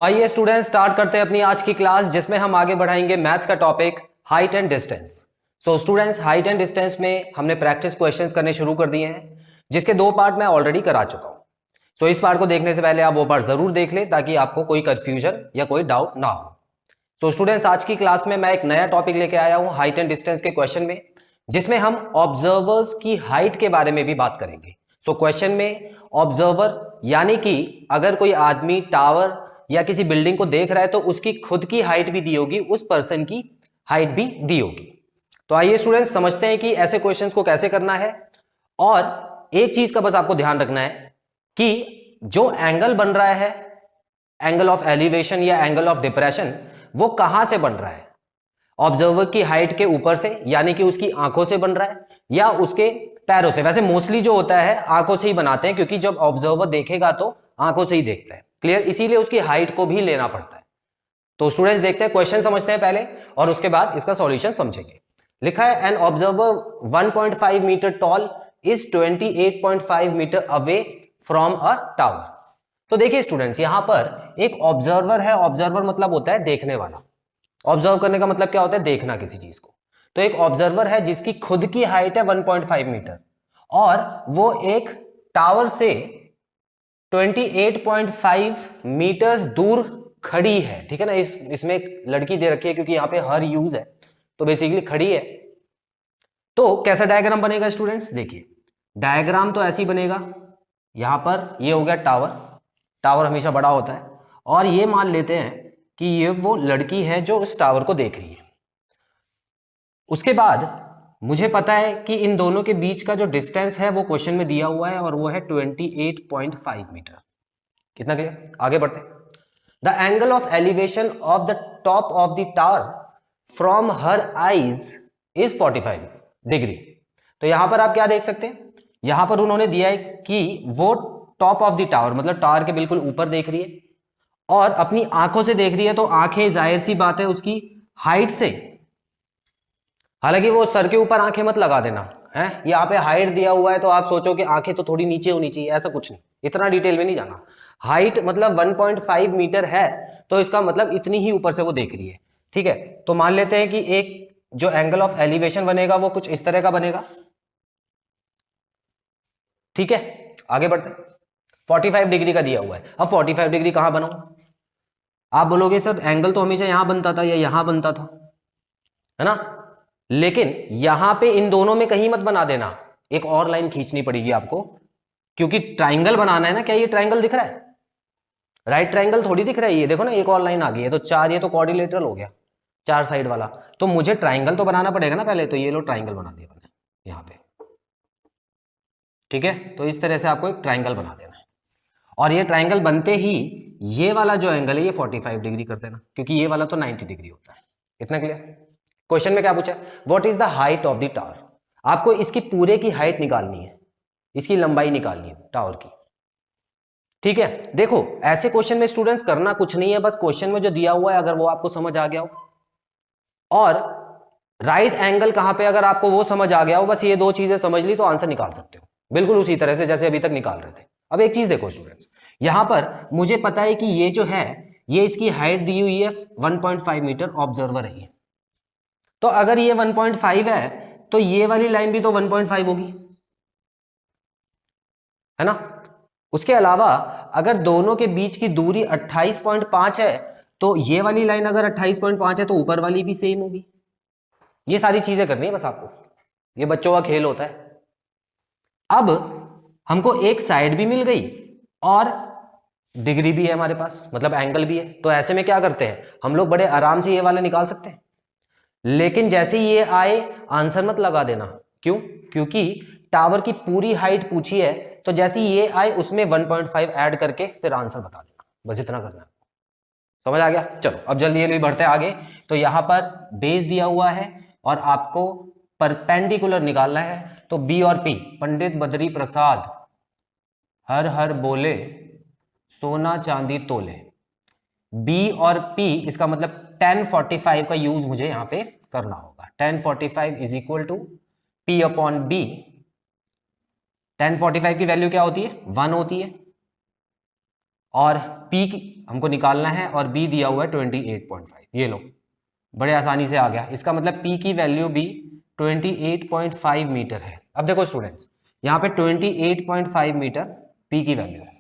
आइए students start करते हैं अपनी आज की क्लास जिसमें हम आगे बढ़ाएंगे मैथ्स का topic height and distance. So students height and distance में हमने प्रैक्टिस क्वेश्चंस करने शुरू कर दिए हैं जिसके दो पार्ट मैं ऑलरेडी करा चुका हूं। सो इस पार्ट को देखने से पहले आप वो पार्ट जरूर देख लें ताकि आपको कोई कंफ्यूजन या कोई डाउट ना हो। सो स्टूडेंट्स आज की क्लास में मैं एक नया टॉपिक लेके आया हूं हाइट एंड डिस्टेंस के क्वेश्चन में, जिसमें हम ऑब्जर्वर्स की हाइट के बारे में भी बात करेंगे। सो क्वेश्चन में ऑब्जर्वर यानी कि अगर कोई आदमी टावर या किसी बिल्डिंग को देख रहा है तो उसकी खुद की हाइट भी दी होगी, उस पर्सन की हाइट भी दी होगी। तो आइए स्टूडेंट्स समझते हैं कि ऐसे क्वेश्चंस को कैसे करना है। और एक चीज का बस आपको ध्यान रखना है कि जो एंगल बन रहा है, एंगल ऑफ एलिवेशन या एंगल ऑफ डिप्रेशन, वो कहां से बन रहा है? ऑब्जर्वर की हाइट के ऊपर से यानी कि उसकी आंखों से बन रहा है या उसके पैरों से? वैसे मोस्टली जो होता है आंखों से ही बनाते हैं क्योंकि जब ऑब्जर्वर देखेगा तो आंखों से ही देखता है। क्लियर? इसीलिए उसकी हाइट को भी लेना पड़ता है। तो स्टूडेंट्स देखते हैं, क्वेश्चन समझते हैं पहले और उसके बाद इसका सॉल्यूशन समझेंगे। लिखा है an observer 1.5 metre tall is 28.5 metre away from a tower. तो देखिए स्टूडेंट्स, यहां पर एक ऑब्जर्वर है। ऑब्जर्वर मतलब होता है देखने वाला। ऑब्जर्व करने का मतलब क्या होता है? देखना किसी चीज को। तो एक ऑब्जर्वर है जिसकी खुद की हाइट है 1.5 मीटर और वो एक टावर से 28.5 मीटर्स दूर खड़ी है। ठीक है ना? इसमें एक लड़की दे रखी है क्योंकि यहां पे हर यूज है, तो बेसिकली खड़ी है। तो कैसा डायग्राम बनेगा स्टूडेंट्स? देखिए डायग्राम तो ऐसे ही बनेगा। यहां पर ये हो गया टावर। टावर हमेशा बड़ा होता है और ये मान लेते हैं कि ये वो लड़की है जो उस टावर को देख रही है। उसके बाद मुझे पता है कि इन दोनों के बीच का जो डिस्टेंस है वो क्वेश्चन में दिया हुआ है और वो है 28.5 मीटर। कितना क्लियर? आगे बढ़ते हैं। The angle of elevation of the top of the tower from her eyes is 45 degree. तो यहां पर आप क्या देख सकते हैं? यहां पर उन्होंने दिया है कि वो टॉप ऑफ द टावर मतलब टावर के बिल्कुल ऊपर देख रही है और अपनी आंखों से देख रही है। तो आंखें जाहिर सी बात है उसकी हाइट से, हालांकि वो सर के ऊपर आंखें मत लगा देना है। यहाँ पे हाइट दिया हुआ है तो आप सोचो कि आंखें तो थोड़ी नीचे होनी चाहिए, ऐसा कुछ नहीं, इतना डिटेल में नहीं जाना। हाइट मतलब 1.5 मीटर है तो इसका मतलब इतनी ही ऊपर से वो देख रही है। ठीक है, तो मान लेते हैं कि एक जो एंगल ऑफ एलिवेशन बनेगा वो कुछ इस तरह का बनेगा। ठीक है, आगे बढ़ते हैं। 45 डिग्री का दिया हुआ है। अब 45 डिग्री कहां बनाऊं? आप बोलोगे सर एंगल तो हमेशा यहां बनता था या यहां बनता था, है ना? लेकिन यहां पे इन दोनों में कहीं मत बना देना, एक और लाइन खींचनी पड़ेगी आपको क्योंकि ट्राइंगल बनाना है ना। क्या ये ट्राइंगल दिख रहा है? राइट ट्राइंगल थोड़ी दिख रहा है ये। देखो ना एक और लाइन आ गई है तो चार, ये तो क्वाड्रिलेटरल हो गया, चार साइड वाला। तो मुझे ट्राइंगल तो बनाना पड़ेगा ना पहले। तो ये लो ट्राइंगल बना दिया मैंने यहां पे। ठीक है, तो इस तरह से आपको एक ट्राइंगल बना देना है और ये ट्राइंगल बनते ही ये वाला जो एंगल है ये 45 डिग्री कर देना क्योंकि ये वाला तो 90 डिग्री होता है। इतना क्लियर? क्वेश्चन में क्या पूछा है? What is the height of the tower. आपको इसकी पूरे की हाइट निकालनी है, इसकी लंबाई निकालनी है टावर की। ठीक है, देखो ऐसे क्वेश्चन में स्टूडेंट्स करना कुछ नहीं है, बस क्वेश्चन में जो दिया हुआ है अगर वो आपको समझ आ गया हो और राइट एंगल कहां पे अगर आपको वो समझ आ गया हो, बस ये दो चीजें समझ ली तो आंसर निकाल सकते हो बिल्कुल उसी तरह से जैसे अभी तक निकाल रहे थे। अब एक चीज देखो स्टूडेंट्स, यहां पर मुझे पता है कि ये जो है ये इसकी हाइट दी हुई है 1.5 मीटर, ऑब्जर्वर है ये। तो अगर ये 1.5 है तो ये वाली लाइन भी तो 1.5 होगी, है ना? उसके अलावा अगर दोनों के बीच की दूरी 28.5 है तो ये वाली लाइन अगर 28.5 है तो ऊपर वाली भी सेम होगी। ये सारी चीजें करनी है बस आपको, ये बच्चों का खेल होता है। अब हमको एक साइड भी मिल गई और डिग्री भी है हमारे पास, मतलब एंगल भी है। तो ऐसे में क्या करते हैं हम लोग, बड़े आराम से ये वाला निकाल सकते हैं। लेकिन जैसे ये आए आंसर मत लगा देना। क्यों? क्योंकि टावर की पूरी हाइट पूछी है तो जैसे ये आए उसमें 1.5 ऐड करके फिर आंसर बता देना, बस इतना करना है। समझ आ गया? चलो अब जल्दी जल्दी बढ़ते हैं आगे। तो यहां पर बेस दिया हुआ है और आपको परपेंडिकुलर निकालना है। तो बी और पी, पंडित बद्री प्रसाद हर हर बोले सोना चांदी तोले। बी और पी इसका मतलब tan 45 का यूज मुझे यहां पे करना होगा। tan 45 is equal to P upon B. tan 45 की वैल्यू क्या होती है? 1 होती है और P हमको निकालना है और B दिया हुआ है 28.5। ये लो, बड़े आसानी से आ गया। इसका मतलब P की वैल्यू भी 28.5 मीटर है। अब देखो स्टूडेंट्स, यहाँ पे 28.5 मीटर P की वैल्यू है।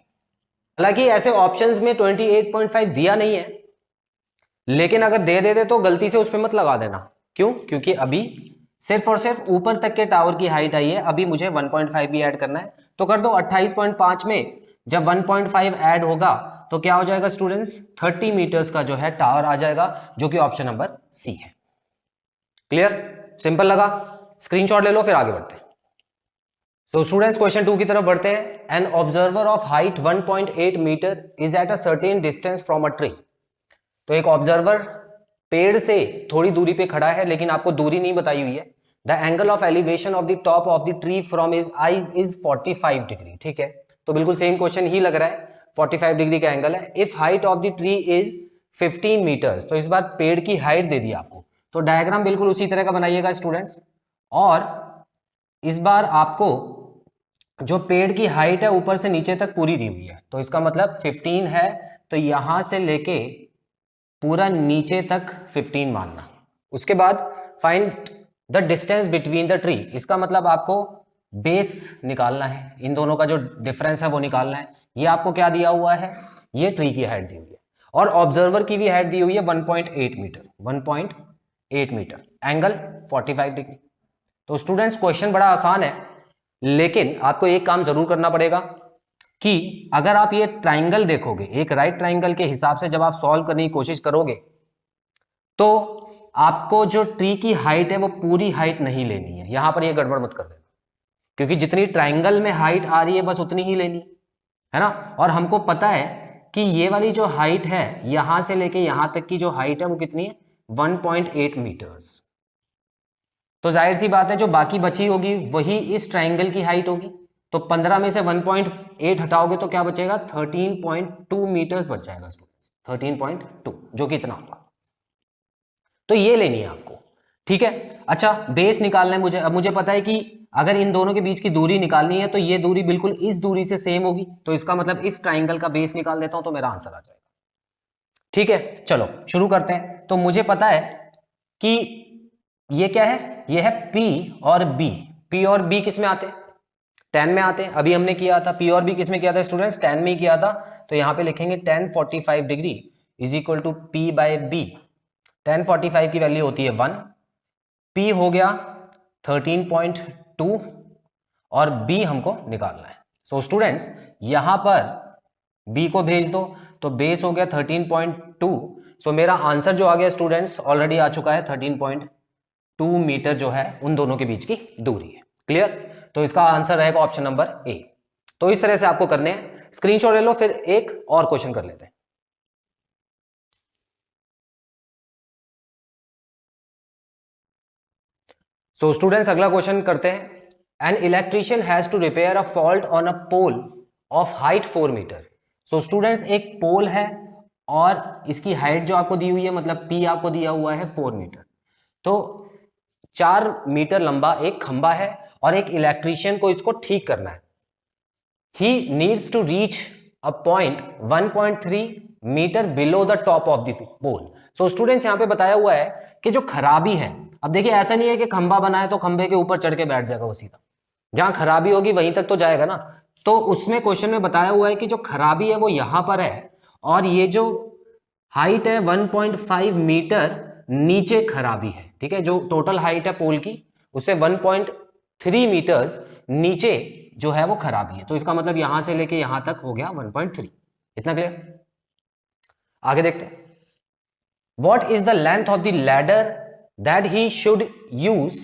हालांकि ऐसे ऑप्शंस में 28.5 दिया नहीं है, लेकिन अगर दे देते तो गलती से उस पर मत लगा देना। क्यों? क्योंकि अभी सिर्फ और सिर्फ ऊपर तक के टावर की हाइट आई है, अभी मुझे 1.5 भी ऐड करना है। तो कर दो 28.5 में जब 1.5 ऐड होगा तो क्या हो जाएगा स्टूडेंट्स, 30 मीटर्स का जो है टावर आ जाएगा, जो कि ऑप्शन नंबर सी है। क्लियर? सिंपल लगा? स्क्रीनशॉट ले लो, फिर आगे बढ़ते हैं। So students, क्वेश्चन 2 की तरफ बढ़ते हैं। An observer of height 1.8 metre is at a certain distance from a tree। तो एक ऑब्जर्वर पेड़ से थोड़ी दूरी पे खड़ा है, लेकिन आपको दूरी नहीं बताई हुई है। The angle of elevation of the top of the tree from his eyes is 45 degree. ठीक है, तो बिल्कुल सेम क्वेश्चन ही लग रहा है, 45 डिग्री का एंगल है। If height of the tree is 15 metres, तो इस बार पेड़ की हाइट दे दी आपको, तो डायग्राम बिल्कुल उसी तरह का बनाइएगा स्टूडेंट्स। और इस बार आपको जो पेड़ की हाइट है ऊपर से नीचे तक पूरी दी हुई है, तो इसका मतलब 15 है, तो यहां से लेके पूरा नीचे तक 15 मानना। उसके बाद find the distance between the tree, इसका मतलब आपको बेस निकालना है, इन दोनों का जो डिफरेंस है वो निकालना है। ये आपको क्या दिया हुआ है, ये ट्री की हाइट दी हुई है, और ऑब्जर्वर की भी हाइट दी हुई है 1.8 मीटर, 1.8 मीटर, एंगल 45 डिग्री। तो स्टूडेंट्स क्वेश्चन बड़ा आसान है, लेकिन आपको एक काम जरूर करना पड़ेगा कि अगर आप ये ट्राइंगल देखोगे, एक राइट ट्राइंगल के हिसाब से जब आप सॉल्व करने की कोशिश करोगे, तो आपको जो ट्री की हाइट है वो पूरी हाइट नहीं लेनी है। यहां पर ये गड़बड़ मत कर देना, क्योंकि जितनी ट्राइंगल में हाइट आ रही है बस उतनी ही लेनी है ना। और हमको पता है कि ये वाली जो हाइट है यहां से लेके यहां तक की जो हाइट है वो कितनी है, 1.8 मीटर्स। तो जाहिर सी बात है जो बाकी बची होगी वही इस ट्राइंगल की हाइट होगी। तो 15 में से 1.8 हटाओगे तो क्या बचेगा, 13.2 मीटर्स बच जाएगा स्टूडेंट्स, 13.2, जो कि इतना होगा। तो ये लेनी है आपको, ठीक है। अच्छा, बेस निकालना है मुझे। अब मुझे पता है कि अगर इन दोनों के बीच की दूरी निकालनी है तो ये दूरी बिल्कुल इस दूरी से सेम होगी, तो इसका मतलब इस ट्राइंगल का बेस निकाल देता हूं तो मेरा आंसर आ जाएगा। ठीक है, चलो शुरू करते हैं। तो मुझे पता है कि ये क्या है, ये है P और B। P और B किस में आते हैं, 10 में आते हैं। अभी हमने किया था P और B किस में किया था स्टूडेंट्स, 10 में ही किया था। तो यहां पे लिखेंगे 10 45 degree is equal to P by B। 10 45 की वैल्यू होती है 1, P हो गया 13.2 और B हमको निकालना है। सो स्टूडेंट्स यहां पर B को भेज दो, तो बेस हो गया 13.2। सो मेरा आंसर जो आ गया स्टूडेंट्स ऑलरेडी आ चुका है, 13.2 मीटर जो है उन दोनों के बीच की दूरी है। क्लियर? तो इसका आंसर रहेगा ऑप्शन नंबर ए। तो इस तरह से आपको करने हैं, स्क्रीनशॉट ले लो, फिर एक और क्वेश्चन कर लेते हैं। सो स्टूडेंट्स अगला क्वेश्चन करते हैं। An electrician has to repair a fault on a pole of height 4 metre. So students एक पोल है और इसकी हाइट जो आपको दी हुई है, मतलब P आपको दिया हुआ है 4 मीटर। तो 4 मीटर लंबा एक खंबा है और एक इलेक्ट्रिशियन को इसको ठीक करना है। He needs to reach a point 1.3 metre below the top of the pole. So students यहां पे बताया हुआ है कि जो खराबी है, अब देखिए ऐसा नहीं है कि खंबा बना है तो खंबे के ऊपर चढ़ के बैठ जाएगा वो सीधा, जहां खराबी होगी वहीं तक तो जाएगा ना। तो उसमें क्वेश्चन में बताया हुआ है कि जो खराबी है वो यहां पर है, और ये जो हाइट है 1.5 मीटर नीचे खराबी है। ठीक है, जो टोटल हाइट है पोल की उससे 1.3 मीटर्स नीचे जो है वो खराबी है। तो इसका मतलब यहां से लेके यहां तक हो गया 1.3। इतना क्लियर? आगे देखते हैं। What is the length of the ladder that he should use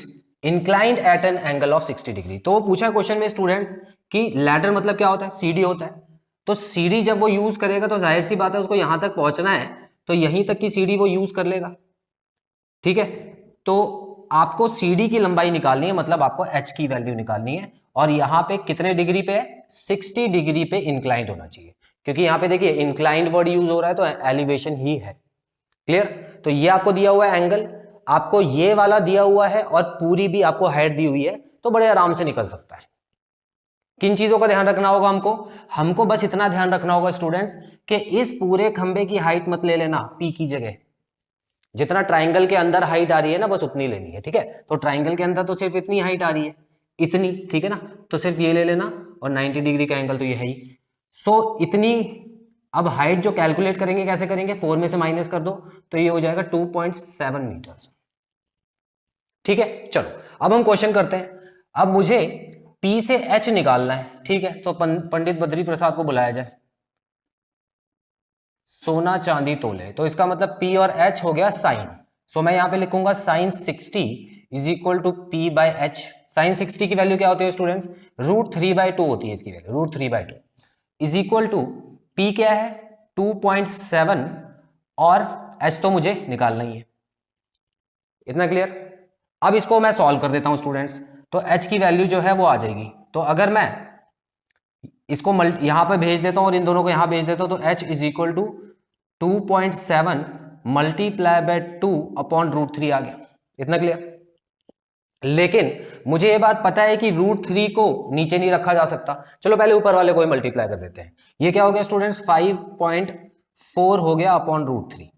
inclined at an angle of 60 degree. तो पूछा क्वेश्चन में स्टूडेंट्स कि लैडर मतलब क्या होता है, सीढ़ी होता है। तो सीढ़ी जब वो यूज करेगा तो जाहिर सी बात है उसको यहां तक पहुंचना है, तो यहीं तक की सीढ़ी वो यूज कर लेगा। ठीक है, तो आपको सीढ़ी की लंबाई निकालनी है, मतलब आपको h की वैल्यू निकालनी है, और यहां पे कितने डिग्री पे है, 60 डिग्री पे इंक्लाइंड होना चाहिए, क्योंकि यहां पे देखिए इंक्लाइंड वर्ड यूज हो रहा है तो एलिवेशन ही है। क्लियर? तो ये आपको दिया हुआ है एंगल, आपको ये वाला दिया हुआ है और पूरी भी आपको हाइट दी हुई है, तो बड़े आराम से निकल सकता है। किन चीजों का ध्यान रखना होगा हमको बस इतना ध्यान रखना होगा स्टूडेंट्स कि इस पूरे खंबे की हाइट मत ले लेना पी की जगह, जितना ट्राइंगल के अंदर हाइट आ रही है ना बस उतनी लेनी है, ठीक है। तो ट्राइंगल के अंदर तो सिर्फ इतनी हाइट आ रही है, इतनी, ठीक है ना, तो सिर्फ ये ले लेना और 90 डिग्री का एंगल तो ये है ही। सो इतनी, अब हाइट जो कैलकुलेट करेंगे कैसे करेंगे, 4 में से माइनस कर दो तो ये हो जाएगा 2.7 मीटर्स, ठीक है। चलो अब हम क्वेश्चन करते हैं। अब मुझे P से H निकालना है, ठीक है। तो पंडित बद्री प्रसाद को बुलाया जाए। सोना चांदी तोले, तो इसका मतलब P और H हो गया साइन। सो मैं यहां पे लिखूंगा sine 60 is equal to P by H। Sine 60 की वैल्यू क्या होती है स्टूडेंट्स, √3/2 होती है इसकी value, √3/2 is equal to P क्या है 2.7 और H तो मुझे निकालना ही है। इतना क्लियर। अब इसको मैं सॉल्व कर देता हूं स्टूडेंट्स, तो H की वैल्यू जो है वो आ जाएगी। तो अगर मैं इसको यहां पे भेज देता हूं और इन दोनों को यहां भेज देता हूं तो H is equal to 2.7 multiply by 2 upon √3 आ गया। इतना क्लियर। लेकिन मुझे ये बात पता है कि √3 को नीचे नहीं रखा जा सकता, चलो पहले ऊपर वाले को ही मल्टीप्लाई कर देते हैं। ये क्या हो गया स्टूडेंट्स 5.4 हो गया अपॉन √3,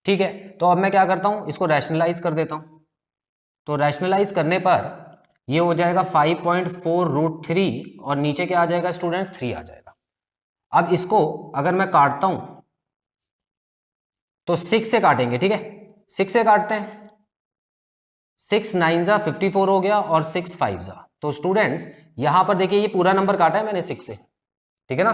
ठीक है। तो अब मैं क्या करता हूं, इसको रैशनलाइज कर देता हूं। तो रैशनलाइज करने पर ये हो जाएगा 5.4 √3 और नीचे क्या आ जाएगा स्टूडेंट्स 3 आ जाएगा। अब इसको अगर मैं काटता हूं तो 6 से काटेंगे, ठीक है। 6 से काटते हैं, 6 9 जा 54 हो गया और 6 5 जा। तो स्टूडेंट्स यहां पर देखिए ये पूरा नंबर काटा है मैंने 6 से, ठीक है ना।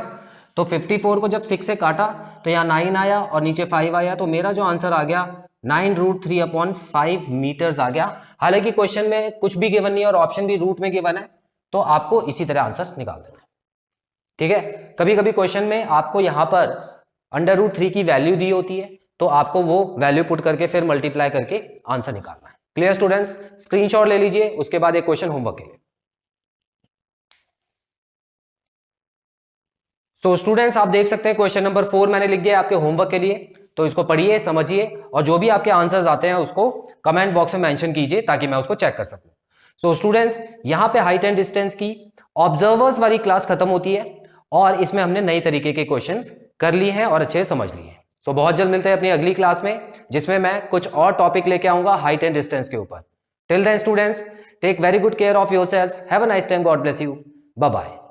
तो 54 को जब 6 से काटा तो यहाँ 9 आया और नीचे 5 आया, तो मेरा जो आंसर आ गया 9 √3 अपॉन 5 मीटर्स आ गया। हालांकि क्वेश्चन में कुछ भी गिवन नहीं है और ऑप्शन भी रूट में गिवन है, तो आपको इसी तरह आंसर निकाल देना, ठीक है। कभी कभी क्वेश्चन में आपको यहां पर √3 की वैल्यू दी होती है, तो आपको वो वैल्यू पुट करके फिर मल्टीप्लाई करके आंसर निकालना है। क्लियर स्टूडेंट्स, स्क्रीनशॉट ले लीजिए, उसके बाद एक क्वेश्चन होमवर्क के लिए। सो स्टूडेंट्स आप देख सकते हैं क्वेश्चन नंबर 4 मैंने लिख दिया आपके होमवर्क के लिए, तो इसको पढ़िए समझिए और जो भी आपके आंसर्स आते हैं उसको कमेंट बॉक्स में मेंशन कीजिए ताकि मैं उसको चेक कर सकूं। सो स्टूडेंट्स यहां पे हाइट एंड डिस्टेंस की ऑब्जर्वर्स वाली क्लास खत्म होती है और इसमें हमने नई तरीके के क्वेश्चन कर लिए हैं और अच्छे समझ लिए हैं। सो बहुत जल्द मिलते हैं अपनी अगली क्लास में, जिसमें मैं कुछ और टॉपिक लेके आऊंगा हाइट एंड डिस्टेंस के ऊपर। Till then students take very good care of yourselves, have a nice time, God bless you, bye bye.